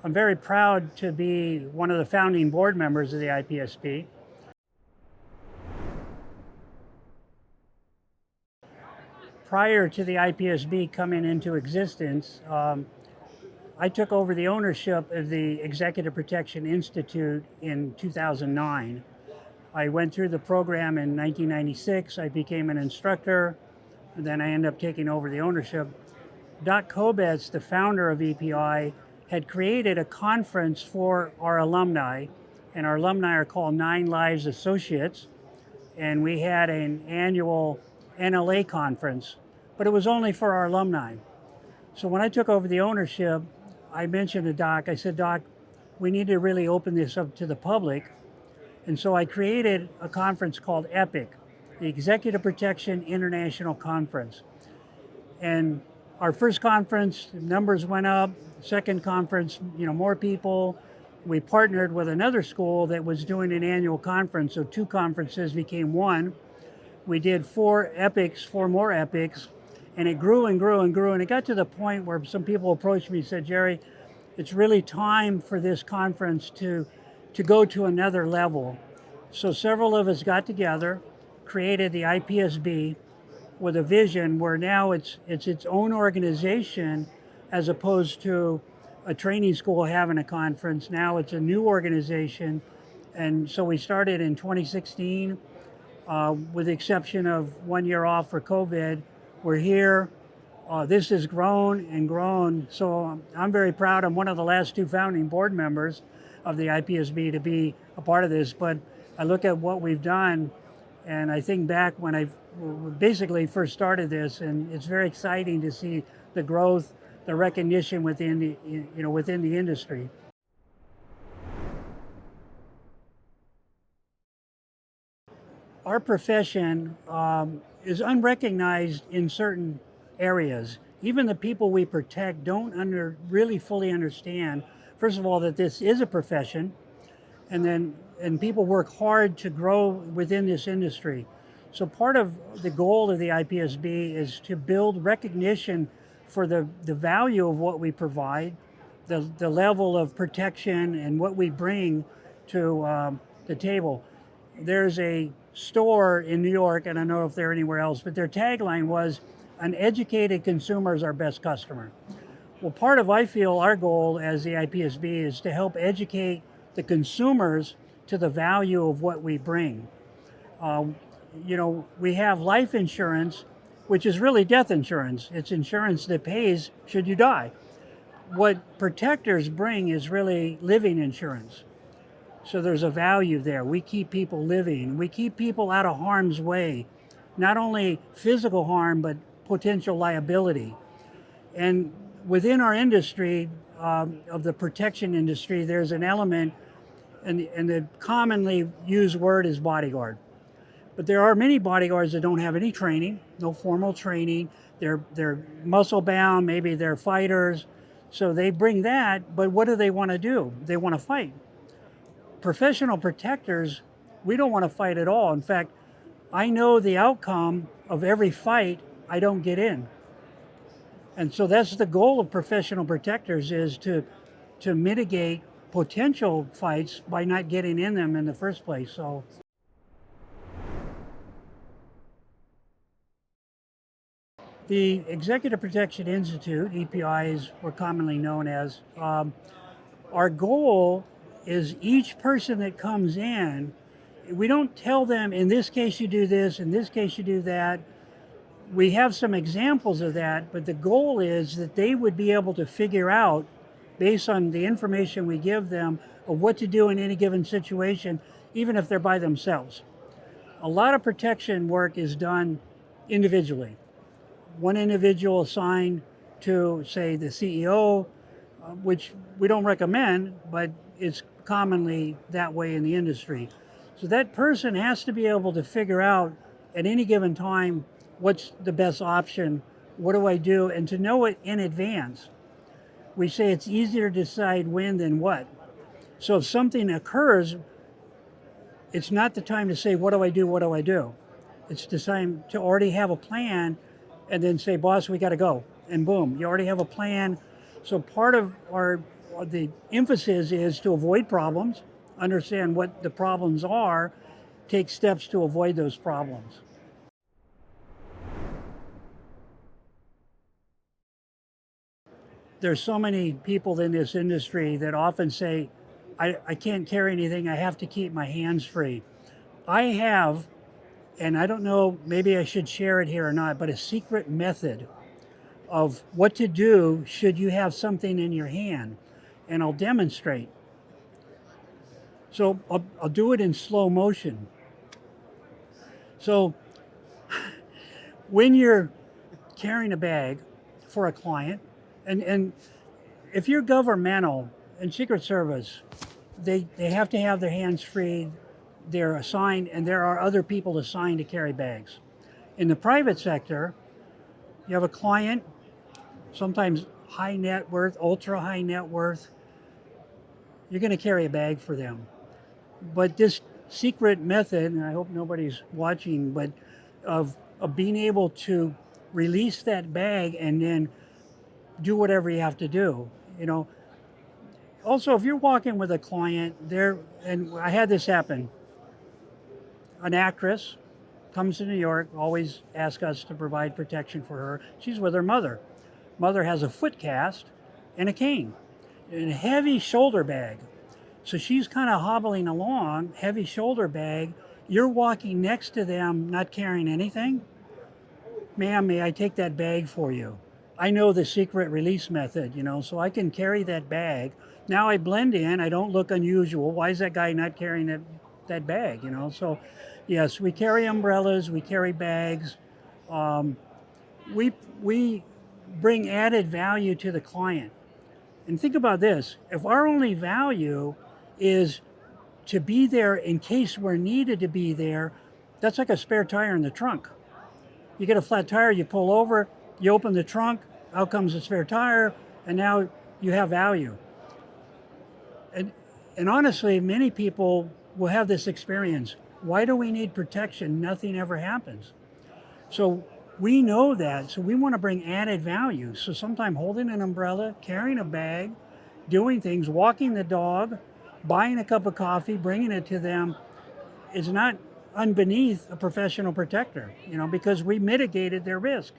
I'm very proud to be one of the founding board members of the IPSB. Prior to the IPSB coming into existence, I took over the ownership of the Executive Protection Institute in 2009. I went through the program in 1996. I became an instructor, and then I ended up taking over the ownership. Doc Kobetz, the founder of EPI, had created a conference for our alumni, and our alumni are called 9 Lives Associates, and we had an annual NLA conference, but it was only for our alumni. So when I took over the ownership, I mentioned to Doc, I said, Doc, we need to really open this up to the public. And so I created a conference called EPIC, the Executive Protection International Conference. And our first conference, numbers went up. Second conference, more people. We partnered with another school that was doing an annual conference, so 2 conferences became 1. We did 4 more epics, and it grew and grew and grew. And it got to the point where some people approached me and said, Jerry, it's really time for this conference to go to another level. So several of us got together, created the IPSB with a vision where now it's its own organization as opposed to a training school having a conference. Now it's a new organization. And so we started in 2016, with the exception of 1 year off for COVID. We're here. This has grown and grown. So I'm very proud. I'm one of the last 2 founding board members of the IPSB to be a part of this. But I look at what we've done, and I think back when I basically first started this, and it's very exciting to see the growth, the recognition within the industry. Our profession is unrecognized in certain areas. Even the people we protect don't really fully understand, first of all, that this is a profession, and people work hard to grow within this industry. So part of the goal of the IPSB is to build recognition for the value of what we provide, the level of protection and what we bring to the table. There's a store in New York, and I don't know if they're anywhere else, but their tagline was, an educated consumer is our best customer. Well, part of, I feel, our goal as the IPSB is to help educate the consumers to the value of what we bring. We have life insurance, which is really death insurance. It's insurance that pays should you die. What protectors bring is really living insurance. So there's a value there. We keep people living. We keep people out of harm's way, not only physical harm, but potential liability. And within our industry, of the protection industry, there's an element, and the commonly used word is bodyguard. But there are many bodyguards that don't have any training, no formal training. They're muscle bound, maybe they're fighters. So they bring that, but what do they want to do? They want to fight. Professional protectors, we don't want to fight at all. In fact, I know the outcome of every fight I don't get in. And so that's the goal of professional protectors, is to mitigate potential fights by not getting in them in the first place. So the Executive Protection Institute, EPI is we're commonly known as, our goal is each person that comes in, we don't tell them, in this case you do this, in this case you do that. We have some examples of that, but the goal is that they would be able to figure out, based on the information we give them, of what to do in any given situation, even if they're by themselves. A lot of protection work is done individually. One individual assigned to, say, the CEO, which we don't recommend, but it's commonly that way in the industry. So that person has to be able to figure out at any given time what's the best option, what do I do, and to know it in advance. We say it's easier to decide when than what. So if something occurs, it's not the time to say, what do I do, what do I do? It's the time to already have a plan and then say, boss, we got to go. And boom, you already have a plan. So part of our the emphasis is to avoid problems, understand what the problems are, take steps to avoid those problems. There's so many people in this industry that often say, I can't carry anything, I have to keep my hands free. I have, and I don't know, maybe I should share it here or not, but a secret method of what to do should you have something in your hand. And I'll demonstrate. So I'll do it in slow motion. So when you're carrying a bag for a client, and if you're governmental and Secret Service, they have to have their hands free. They're assigned, and there are other people assigned to carry bags. In the private sector, you have a client, sometimes high net worth, ultra high net worth. You're going to carry a bag for them. But this secret method, and I hope nobody's watching, but of being able to release that bag and then do whatever you have to do. Also, if you're walking with a client there, and I had this happen, an actress comes to New York, always asks us to provide protection for her. She's with her mother. Mother has a foot cast and a cane and a heavy shoulder bag. So she's kind of hobbling along, heavy shoulder bag. You're walking next to them, not carrying anything. Ma'am, may I take that bag for you? I know the secret release method, so I can carry that bag. Now I blend in, I don't look unusual. Why is that guy not carrying that bag, So yes, we carry umbrellas, we carry bags. We bring added value to the client. And think about this, if our only value is to be there in case we're needed to be there, that's like a spare tire in the trunk. You get a flat tire, you pull over, you open the trunk, out comes a spare tire, and now you have value. And honestly, many people will have this experience. Why do we need protection? Nothing ever happens. So we know that, so we want to bring added value. So sometimes holding an umbrella, carrying a bag, doing things, walking the dog, buying a cup of coffee, bringing it to them is not unbeneath a professional protector, because we mitigated their risk.